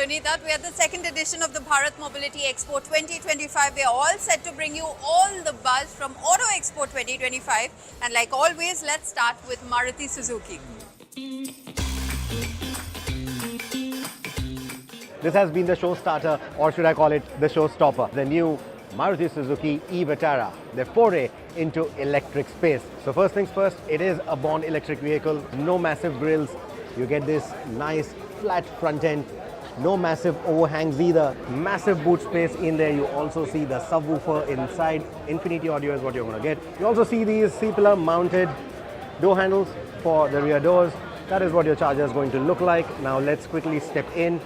Sunita. We are at the second edition of the Bharat Mobility Expo 2025. We are all set to bring you all the buzz from Auto Expo 2025. And like always, let's start with Maruti Suzuki. This has been the show starter, or should I call it the showstopper, the new Maruti Suzuki E Vitara, their foray into electric space. So first things first, it is a born electric vehicle, no massive grills. You get this nice flat front end, no massive overhangs either, massive boot space in there. You also see the subwoofer inside, Infinity Audio is what you're going to get. You also see these C-pillar mounted door handles for the rear doors. That is what your Charger is going to look like. Now let's quickly step in.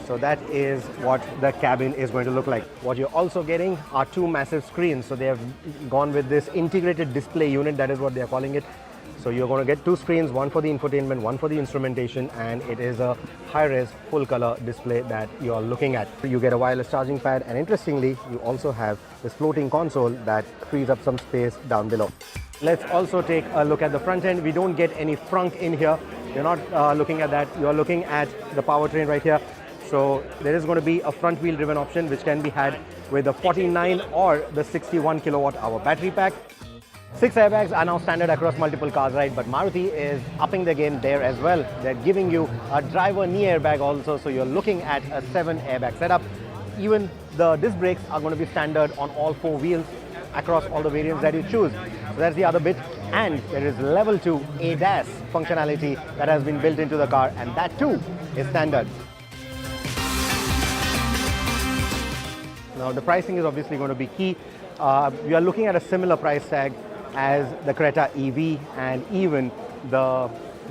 So that is what the cabin is going to look like. What you're also getting are two massive screens. So they have gone with this integrated display unit, that is what they're calling it. So you're going to get two screens, one for the infotainment, one for the instrumentation, and it is a high-res full-color display that you're looking at. You get a wireless charging pad, and interestingly, you also have this floating console that frees up some space down below. Let's also take a look at the front end. We don't get any frunk in here. You're not looking at that. You're looking at the powertrain right here. So there is going to be a front wheel driven option which can be had with the 49 or the 61 kilowatt hour battery pack. 6 airbags are now standard across multiple cars, right? But Maruti is upping the game there as well. They're giving you a driver knee airbag also, so you're looking at a 7 airbag setup. Even the disc brakes are going to be standard on all 4 wheels across all the variants that you choose. So that's the other bit. And there is level 2 ADAS functionality that has been built into the car, and that too is standard. Now the pricing is obviously going to be key. We are looking at a similar price tag as the Creta EV and even the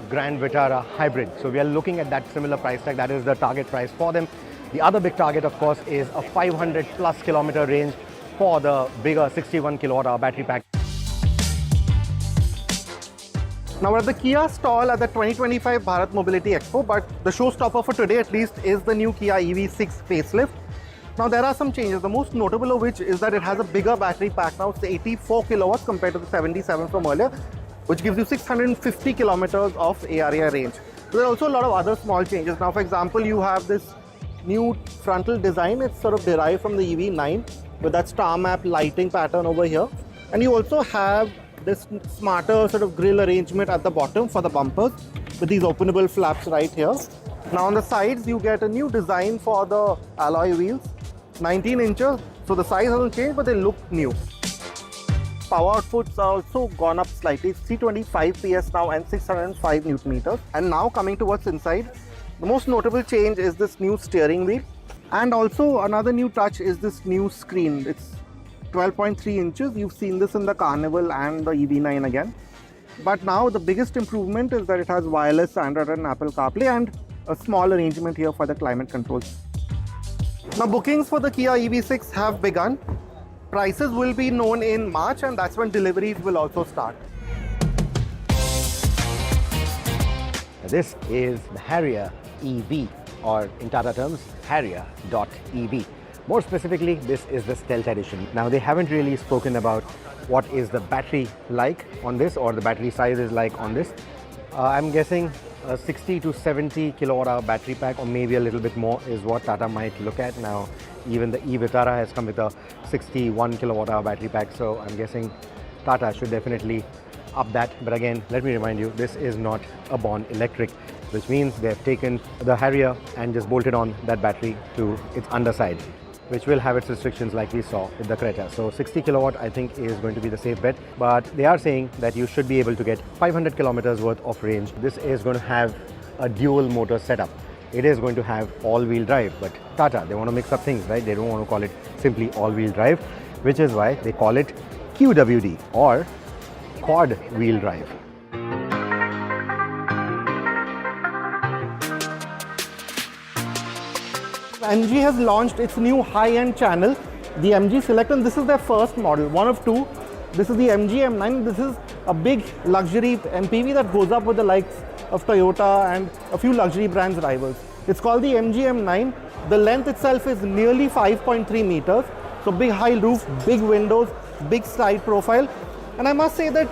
Grand Vitara Hybrid. So we are looking at that similar price tag. That is the target price for them. The other big target, of course, is a 500 plus kilometer range for the bigger 61 kilowatt hour battery pack. Now we're at the Kia stall at the 2025 Bharat Mobility Expo, but the showstopper for today at least is the new Kia EV6 Facelift. Now there are some changes, the most notable of which is that it has a bigger battery pack. Now it's 84 kilowatts compared to the 77 from earlier, which gives you 650 kilometers of ARA range. There are also a lot of other small changes. Now for example, you have this new frontal design. It's sort of derived from the EV9 with that star map lighting pattern over here. And you also have this smarter sort of grille arrangement at the bottom for the bumpers with these openable flaps right here. Now on the sides, you get a new design for the alloy wheels. 19 inches, so the size hasn't changed, but they look new. Power outputs are also gone up slightly. It's 325 PS now and 605 Newton meters. And now coming to what's inside, the most notable change is this new steering wheel. And also another new touch is this new screen. It's 12.3 inches. You've seen this in the Carnival and the EV9 again. But now the biggest improvement is that it has wireless Android and Apple CarPlay and a small arrangement here for the climate controls. Now bookings for the Kia EV6 have begun. Prices will be known in March, and that's when deliveries will also start. This is the Harrier EV, or in Tata terms, Harrier.EV. More specifically, this is the Stealth Edition. Now they haven't really spoken about what is the battery like on this, or the battery size is like on this. I'm guessing a 60 to 70 kilowatt hour battery pack, or maybe a little bit more, is what Tata might look at. Now even the E Vitara has come with a 61 kilowatt hour battery pack, so I'm guessing Tata should definitely up that. But again, let me remind you, this is not a born electric, which means they have taken the Harrier and just bolted on that battery to its underside, which will have its restrictions like we saw with the Creta. So 60 kilowatt I think is going to be the safe bet, but they are saying that you should be able to get 500 kilometers worth of range. This is going to have a dual motor setup. It is going to have all-wheel drive, but Tata, they want to mix up things, right? They don't want to call it simply all-wheel drive, which is why they call it QWD, or quad wheel drive. MG has launched its new high-end channel, the MG Select, and this is their first model, one of two. This is the MG M9. This is a big luxury MPV that goes up with the likes of Toyota and a few luxury brands rivals. It's called the MG M9. The length itself is nearly 5.3 meters. So big high roof, big windows, big side profile. And I must say that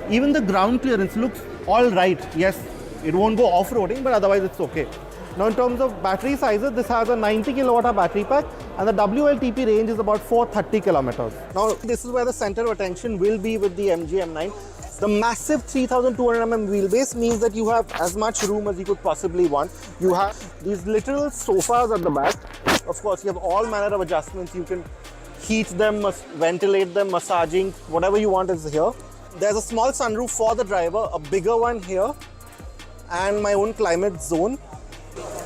even the ground clearance looks all right. Yes, it won't go off-roading, but otherwise it's okay. Now in terms of battery sizes, this has a 90 kilowatt battery pack and the WLTP range is about 430 kilometers. Now this is where the center of attention will be with the MG M9. The massive 3200mm wheelbase means that you have as much room as you could possibly want. You have these literal sofas at the back. Of course, you have all manner of adjustments. You can heat them, ventilate them, massaging, whatever you want is here. There's a small sunroof for the driver, a bigger one here, and my own climate zone.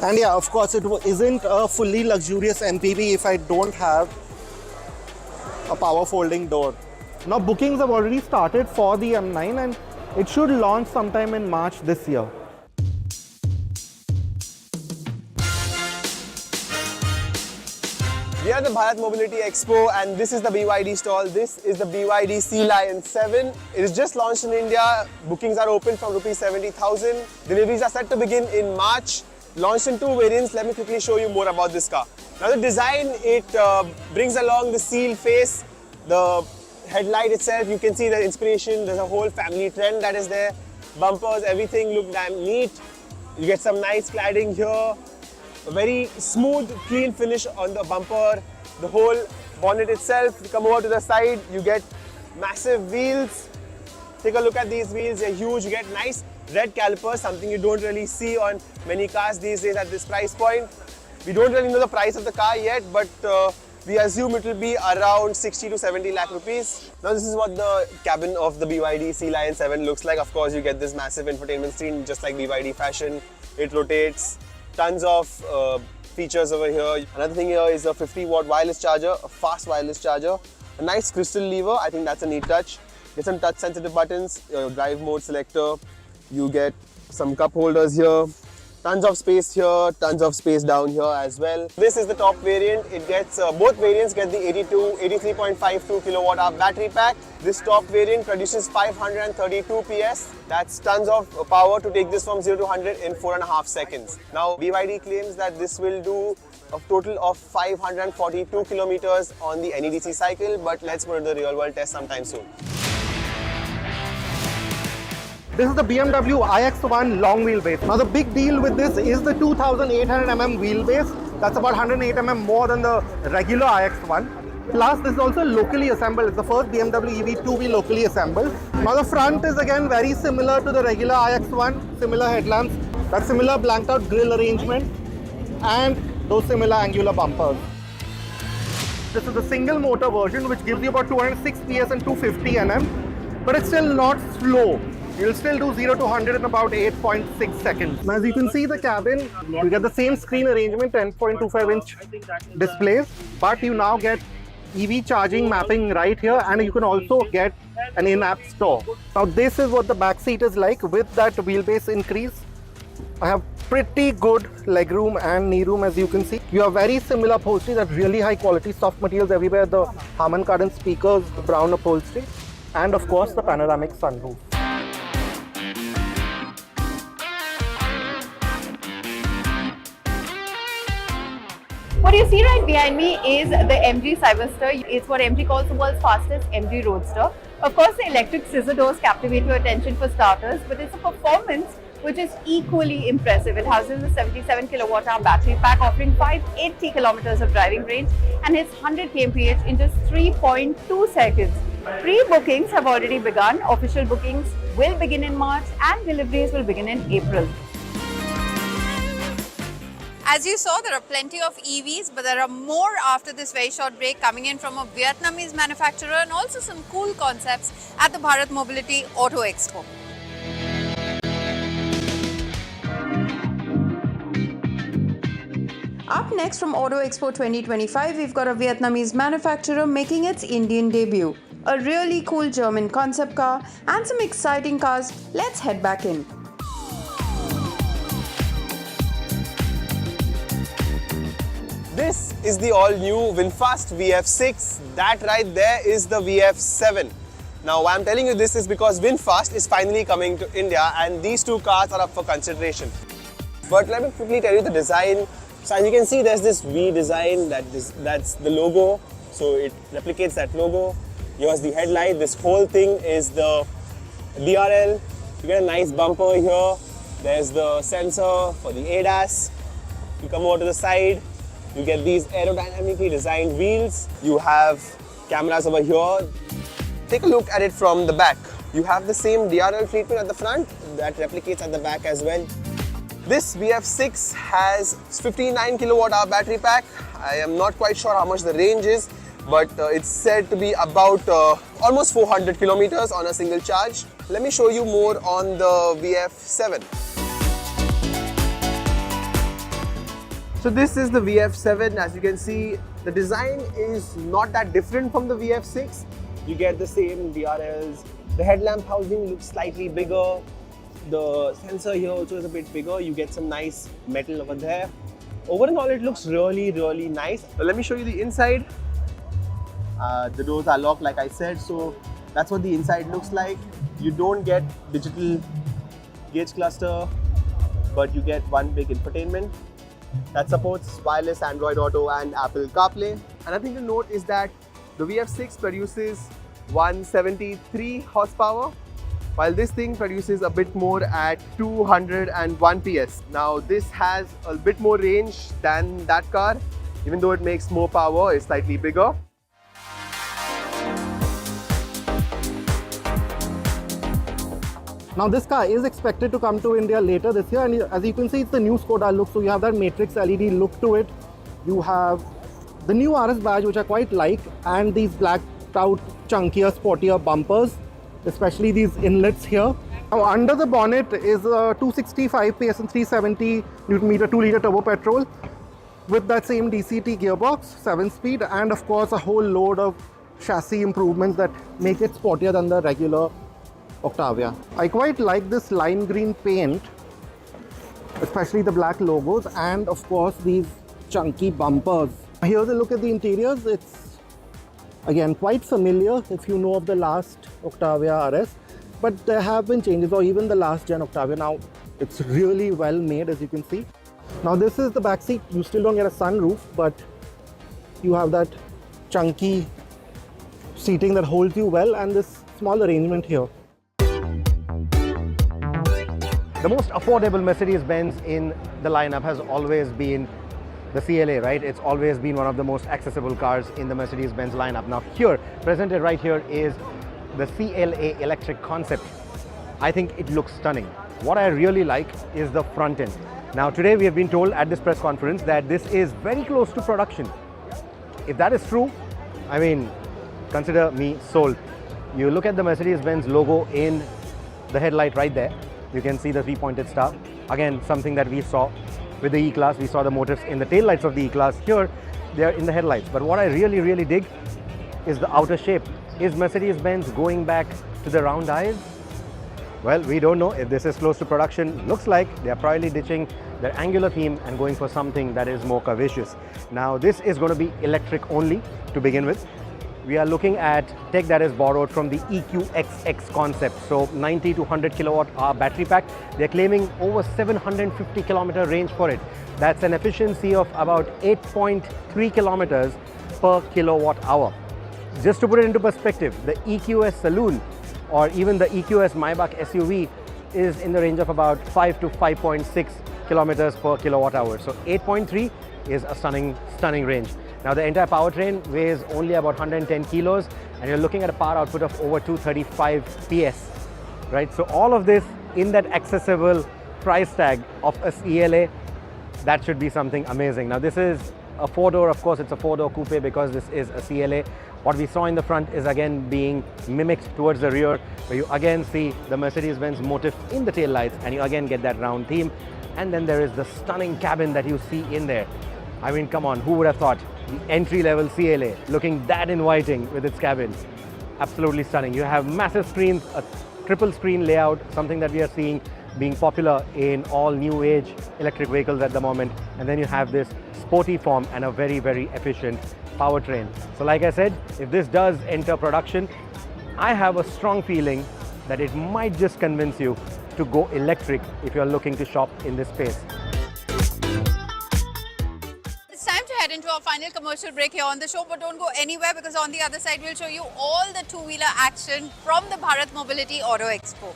And yeah, of course, it isn't a fully luxurious MPV if I don't have a power folding door. Now bookings have already started for the M9 and it should launch sometime in March this year. We are at the Bharat Mobility Expo and this is the BYD stall. This is the BYD C Lion 7. It is just launched in India. Bookings are open from Rs 70,000. Deliveries are set to begin in March. Launched in 2 variants. Let me quickly show you more about this car. Now the design, it brings along the seal face, the headlight itself. You can see the inspiration. There's a whole family trend that is there. Bumpers, everything look damn neat. You get some nice cladding here. A very smooth, clean finish on the bumper. The whole bonnet itself. You come over to the side, you get massive wheels. Take a look at these wheels, they're huge. You get nice red calipers, something you don't really see on many cars these days at this price point. We don't really know the price of the car yet, but we assume it will be around 60 to 70 lakh rupees. Now this is what the cabin of the BYD C Lion 7 looks like. Of course, you get this massive infotainment screen just like BYD fashion. It rotates. Tons of features over here. Another thing here is a 50-watt wireless charger, a fast wireless charger. A nice crystal lever, I think that's a neat touch. Get some touch sensitive buttons, drive mode selector. You get some cup holders here. Tons of space here, tons of space down here as well. This is the top variant. It gets, both variants get the 83.52 kilowatt hour battery pack. This top variant produces 532 PS. That's tons of power to take this from 0 to 100 in 4.5 seconds. Now, BYD claims that this will do a total of 542 kilometers on the NEDC cycle, but let's go to the real world test sometime soon. This is the BMW iX1 long wheelbase. Now the big deal with this is the 2800mm wheelbase. That's about 108mm more than the regular iX1. Plus this is also locally assembled. It's the first BMW EV to be locally assembled. Now the front is again very similar to the regular iX1. Similar headlamps, that similar blanked out grille arrangement and those similar angular bumpers. This is the single motor version which gives you about 206 PS and 250 Nm. But it's still not slow. You'll still do 0 to 100 in about 8.6 seconds. Now as you can see the cabin, you get the same screen arrangement, 10.25 inch displays, but you now get EV charging mapping right here and you can also get an in-app store. Now this is what the back seat is like with that wheelbase increase. I have pretty good legroom and knee room as you can see. You have very similar upholstery, that really high quality soft materials everywhere, the Harman Kardon speakers, the brown upholstery, and of course the panoramic sunroof. What you see right behind me is the MG Cyberster. It's what MG calls the world's fastest MG Roadster. Of course, the electric scissor doors captivate your attention for starters, but it's a performance which is equally impressive. It houses a 77 kilowatt hour battery pack offering 580 kilometers of driving range and hits 100 kmph in just 3.2 seconds. Pre-bookings have already begun. Official bookings will begin in March and deliveries will begin in April. As you saw, there are plenty of EVs, but there are more after this very short break coming in from a Vietnamese manufacturer and also some cool concepts at the Bharat Mobility Auto Expo. Up next from Auto Expo 2025, we've got a Vietnamese manufacturer making its Indian debut. A really cool German concept car and some exciting cars. Let's head back in. This is the all-new VinFast VF6. That right there is the VF7. Now, why I'm telling you this is because VinFast is finally coming to India and these two cars are up for consideration. But let me quickly tell you the design. So as you can see, there's this V design, that's the logo. So it replicates that logo. Here's the headlight. This whole thing is the DRL. You get a nice bumper here. There's the sensor for the ADAS. You come over to the side, you get these aerodynamically designed wheels. You have cameras over here. Take a look at it from the back. You have the same DRL treatment at the front that replicates at the back as well. This VF6 has 59 kilowatt hour battery pack. I am not quite sure how much the range is, but it's said to be about almost 400 kilometers on a single charge. Let me show you more on the VF7. So this is the VF7. As you can see, the design is not that different from the VF6. You get the same DRLs. The headlamp housing looks slightly bigger. The sensor here also is a bit bigger. You get some nice metal over there. Overall, it looks really, really nice. But let me show you the inside. The doors are locked, like I said, so that's what the inside looks like. You don't get digital gauge cluster, but you get one big infotainment that supports wireless Android Auto and Apple CarPlay. Another thing to note is that the VF6 produces 173 horsepower, while this thing produces a bit more at 201 PS. Now this has a bit more range than that car. Even though it makes more power, it's slightly bigger. Now this car is expected to come to India later this year, and as you can see, it's the new Skoda look. So you have that matrix LED look to it. You have the new RS badge, which I quite like, and these blacked out, chunkier, sportier bumpers, especially these inlets here. Now under the bonnet is a 265 PS and 370 Nm 2-litre turbo petrol with that same DCT gearbox, 7-speed, and of course a whole load of chassis improvements that make it sportier than the regular Octavia. I quite like this lime green paint, especially the black logos, and of course these chunky bumpers. Here's a look at the interiors. It's again quite familiar if you know of the last Octavia RS, but there have been changes, or even the last gen Octavia. Now it's really well made, as you can see. Now this is the back seat. You still don't get a sunroof, but you have that chunky seating that holds you well, and this small arrangement here. The most affordable Mercedes-Benz in the lineup has always been the CLA, right? It's always been one of the most accessible cars in the Mercedes-Benz lineup. Now here, presented right here, is the CLA electric concept. I think it looks stunning. What I really like is the front end. Now today we have been told at this press conference that this is very close to production. If that is true, I mean, consider me sold. You look at the Mercedes-Benz logo in the headlight right there. You can see the three-pointed star. Again, something that we saw with the E-Class. We saw the motifs in the taillights of the E-Class. Here, they are in the headlights. But what I really, really dig is the outer shape. Is Mercedes-Benz going back to the round eyes? Well, we don't know if this is close to production. Looks like they are probably ditching their angular theme and going for something that is more curvaceous. Now, this is going to be electric only to begin with. We are looking at tech that is borrowed from the EQXX concept. So 90 to 100 kilowatt hour battery pack. They're claiming over 750 kilometer range for it. That's an efficiency of about 8.3 kilometers per kilowatt hour. Just to put it into perspective, the EQS Saloon or even the EQS Maybach SUV is in the range of about 5 to 5.6 kilometers per kilowatt hour. So 8.3 is a stunning range. Now the entire powertrain weighs only about 110 kilos, and you're looking at a power output of over 235 PS, right? So all of this in that accessible price tag of a CLA, that should be something amazing. Now this is a 4-door, of course it's a 4-door coupe because this is a CLA. What we saw in the front is again being mimicked towards the rear, where you again see the Mercedes-Benz motif in the taillights, and you again get that round theme. And then there is the stunning cabin that you see in there. I mean, come on, who would have thought the entry-level CLA looking that inviting with its cabin? Absolutely stunning. You have massive screens, a triple screen layout, something that we are seeing being popular in all new age electric vehicles at the moment. And then you have this sporty form and a very, very efficient powertrain. So like I said, if this does enter production, I have a strong feeling that it might just convince you to go electric if you're looking to shop in this space. It's time to head into our final commercial break here on the show, but don't go anywhere because on the other side we'll show you all the two-wheeler action from the Bharat Mobility Auto Expo.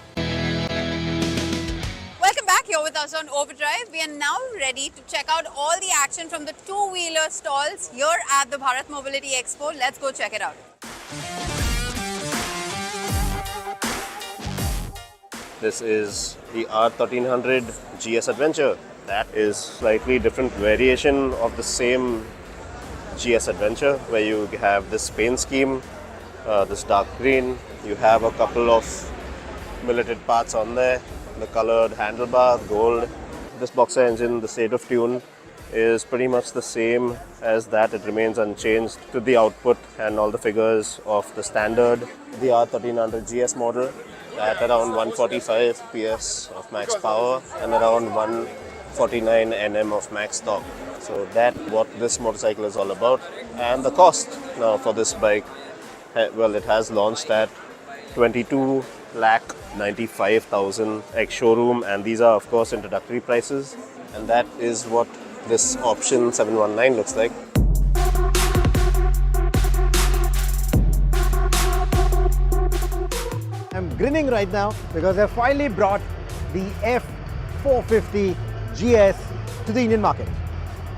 Welcome back here with us on Overdrive. We are now ready to check out all the action from the two-wheeler stalls here at the Bharat Mobility Expo. Let's go check it out. This is the R1300 GS Adventure. That is slightly different variation of the same GS Adventure, where you have this paint scheme, this dark green. You have a couple of milleted parts on there, the colored handlebar, gold. This boxer engine, the state of tune, is pretty much the same as that. It remains unchanged to the output and all the figures of the standard, the R1300 GS model, at around 145 PS of max power and around 149 Nm of max torque. So that's what this motorcycle is all about. And the cost now for this bike, well, it has launched at 22,95,000 ex-showroom, and these are of course introductory prices, and that is what this option 719 looks like. I'm grinning right now because they've finally brought the F450 GS to the Indian market.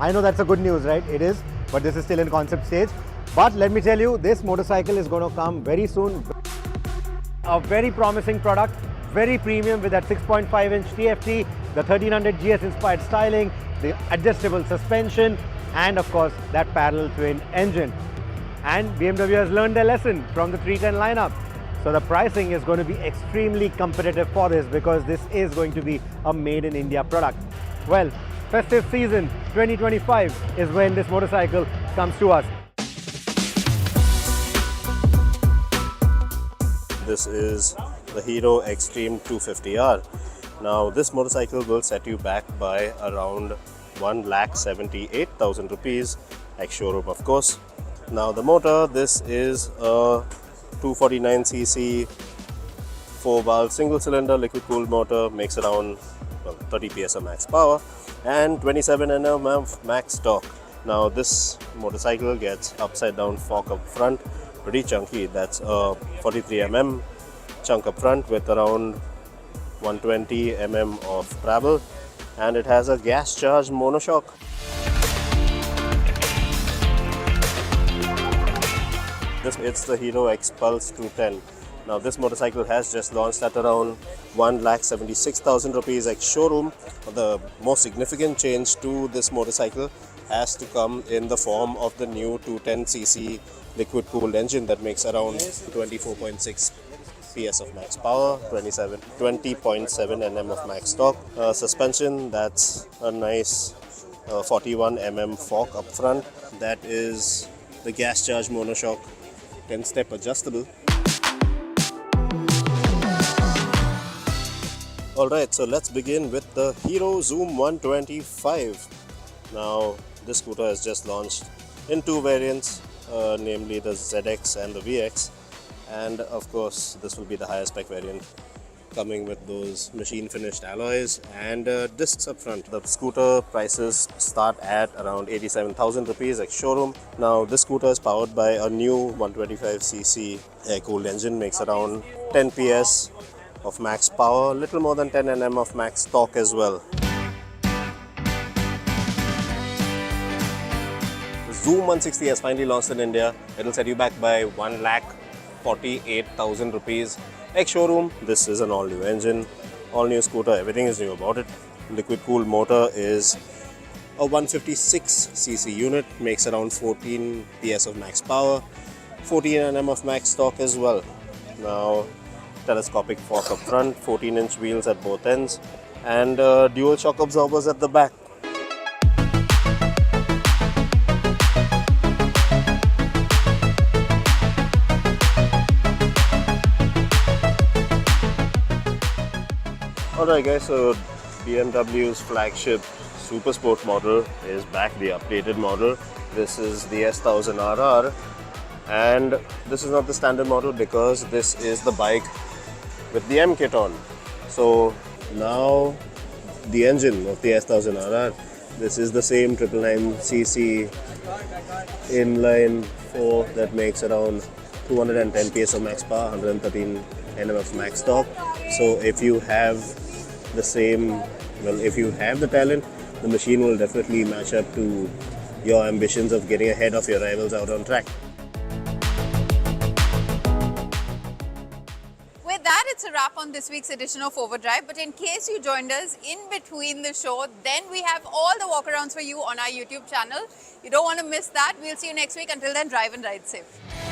I know that's a good news, right? It is, but this is still in concept stage. But let me tell you, this motorcycle is going to come very soon. A very promising product, very premium with that 6.5-inch TFT, the 1300 GS inspired styling, the adjustable suspension, and of course that parallel twin engine. And BMW has learned their lesson from the 310 lineup. So the pricing is going to be extremely competitive for this, because this is going to be a made in India product. Well, festive season 2025 is when this motorcycle comes to us. This is the Hero Extreme 250R. Now this motorcycle will set you back by around 1,78,000 rupees, ex-showroom of course. Now the motor, this is a 249cc 4-valve single-cylinder liquid-cooled motor, makes around 30 PS of max power and 27 Nm of max torque. Now this motorcycle gets upside-down fork up front, pretty chunky. That's a 43 mm chunk up front with around 120 mm of travel, and it has a gas-charged monoshock. It's the Hero X Pulse 210. Now this motorcycle has just launched at around 1,76,000 rupees ex-showroom. The most significant change to this motorcycle has to come in the form of the new 210cc liquid-cooled engine that makes around 24.6 PS of max power, 20.7 Nm of max torque. Suspension, that's a nice 41 mm fork up front. That is the gas-charged monoshock, 10-step adjustable. Alright, so let's begin with the Hero Zoom 125. Now this scooter has just launched in two variants, namely the ZX and the VX, and of course this will be the higher spec variant, coming with those machine finished alloys and discs up front. The scooter prices start at around 87,000 rupees ex-showroom. Now this scooter is powered by a new 125cc air-cooled engine, makes around 10 PS of max power, little more than 10 Nm of max torque as well. The Zoom 160 has finally launched in India. It will set you back by 1,48,000 rupees ex-showroom. This is an all-new engine, all-new scooter, everything is new about it. Liquid-cooled motor is a 156cc unit, makes around 14 PS of max power, 14 Nm of max torque as well. Now telescopic fork up front, 14-inch wheels at both ends, and dual shock absorbers at the back. Alright guys, so BMW's flagship super sport model is back, the updated model. This is the S1000RR, and this is not the standard model because this is the bike with the M kit on. So now the engine of the S1000RR, this is the same 999cc inline 4 that makes around 210 PS of max power, 113 Nm of max torque. So if you have the same, well, if you have the talent, the machine will definitely match up to your ambitions of getting ahead of your rivals out on track. With that, it's a wrap on this week's edition of Overdrive. But in case you joined us in between the show, then we have all the walkarounds for you on our YouTube channel. You don't want to miss that. We'll see you next week. Until then, drive and ride safe.